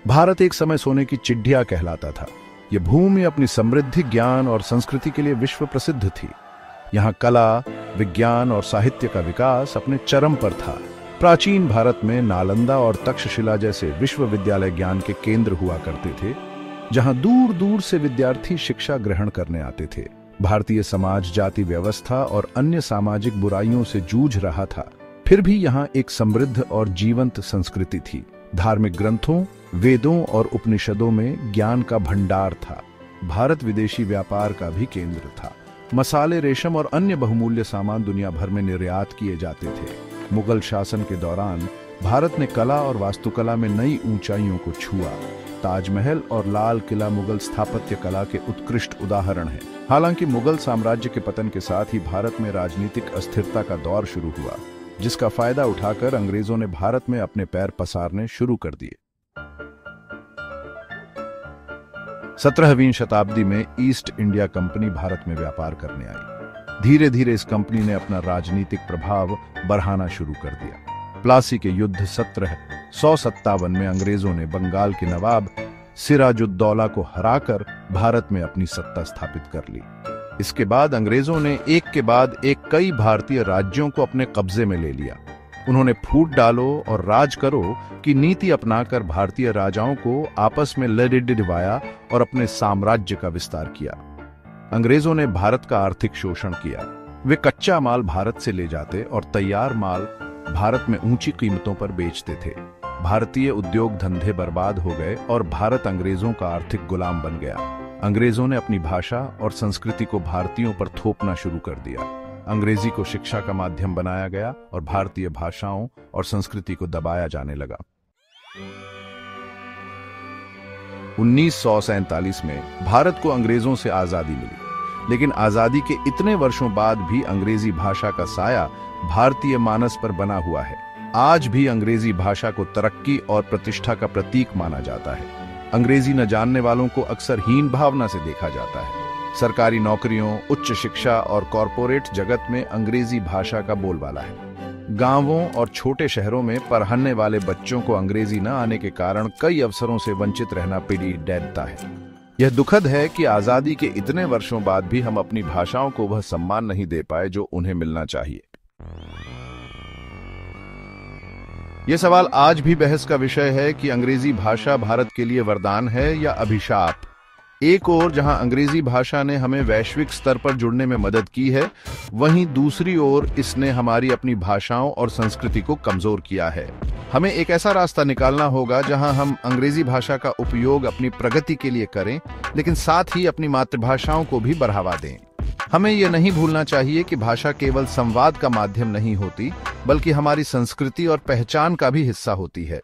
भारत एक समय सोने की चिड़िया कहलाता था। यह भूमि अपनी समृद्धि, ज्ञान और संस्कृति के लिए विश्व प्रसिद्ध थी। यहाँ कला, विज्ञान और साहित्य का विकास अपने चरम पर था। प्राचीन भारत में नालंदा और तक्षशिला जैसे विश्वविद्यालय ज्ञान के केंद्र हुआ करते थे, जहां दूर दूर से विद्यार्थी शिक्षा ग्रहण करने आते थे। भारतीय समाज जाति व्यवस्था और अन्य सामाजिक बुराइयों से जूझ रहा था, फिर भी यहाँ एक समृद्ध और जीवंत संस्कृति थी। धार्मिक ग्रंथों, वेदों और उपनिषदों में ज्ञान का भंडार था। भारत विदेशी व्यापार का भी केंद्र था। मसाले, रेशम और अन्य बहुमूल्य सामान दुनिया भर में निर्यात किए जाते थे। मुगल शासन के दौरान भारत ने कला और वास्तुकला में नई ऊंचाइयों को छुआ। ताजमहल और लाल किला मुगल स्थापत्य कला के उत्कृष्ट उदाहरण हैं। हालांकि मुगल साम्राज्य के पतन के साथ ही भारत में राजनीतिक अस्थिरता का दौर शुरू हुआ, जिसका फायदा उठाकर अंग्रेजों ने भारत में अपने पैर पसारने शुरू कर दिए। 17वीं शताब्दी में ईस्ट इंडिया कंपनी भारत में व्यापार करने आई। धीरे धीरे इस कंपनी ने अपना राजनीतिक प्रभाव बढ़ाना शुरू कर दिया। प्लासी के युद्ध 1757 में अंग्रेजों ने बंगाल के नवाब सिराजुद्दौला को हराकर भारत में अपनी सत्ता स्थापित कर ली। इसके बाद अंग्रेजों ने एक के बाद एक कई भारतीय राज्यों को अपने कब्जे में ले लिया। उन्होंने फूट डालो और राज करो की नीति अपनाकर भारतीय राजाओं को आपस में लड़वाया और अपने साम्राज्य का विस्तार किया। अंग्रेजों ने भारत का आर्थिक शोषण किया। वे कच्चा माल भारत से ले जाते और तैयार माल भारत में ऊंची कीमतों पर बेचते थे। भारतीय उद्योग धंधे बर्बाद हो गए और भारत अंग्रेजों का आर्थिक गुलाम बन गया। अंग्रेजों ने अपनी भाषा और संस्कृति को भारतीयों पर थोपना शुरू कर दिया। अंग्रेजी को शिक्षा का माध्यम बनाया गया और भारतीय भाषाओं और संस्कृति को दबाया जाने लगा। 1947 में भारत को अंग्रेजों से आजादी मिली, लेकिन आजादी के इतने वर्षों बाद भी अंग्रेजी भाषा का साया भारतीय मानस पर बना हुआ है। आज भी अंग्रेजी भाषा को तरक्की और प्रतिष्ठा का प्रतीक माना जाता है। अंग्रेजी न जानने वालों को अक्सर हीन भावना से देखा जाता है। सरकारी नौकरियों, उच्च शिक्षा और कॉरपोरेट जगत में अंग्रेजी भाषा का बोलबाला है। गांवों और छोटे शहरों में पढ़ने वाले बच्चों को अंग्रेजी न आने के कारण कई अवसरों से वंचित रहना पीढ़ी देता है। यह दुखद है कि आजादी के इतने वर्षों बाद भी हम अपनी भाषाओं को वह सम्मान नहीं दे पाए जो उन्हें मिलना चाहिए। यह सवाल आज भी बहस का विषय है कि अंग्रेजी भाषा भारत के लिए वरदान है या अभिशाप। एक ओर जहां अंग्रेजी भाषा ने हमें वैश्विक स्तर पर जुड़ने में मदद की है, वहीं दूसरी ओर इसने हमारी अपनी भाषाओं और संस्कृति को कमजोर किया है। हमें एक ऐसा रास्ता निकालना होगा जहां हम अंग्रेजी भाषा का उपयोग अपनी प्रगति के लिए करें, लेकिन साथ ही अपनी मातृभाषाओं को भी बढ़ावा दें। हमें यह नहीं भूलना चाहिए कि भाषा केवल संवाद का माध्यम नहीं होती, बल्कि हमारी संस्कृति और पहचान का भी हिस्सा होती है।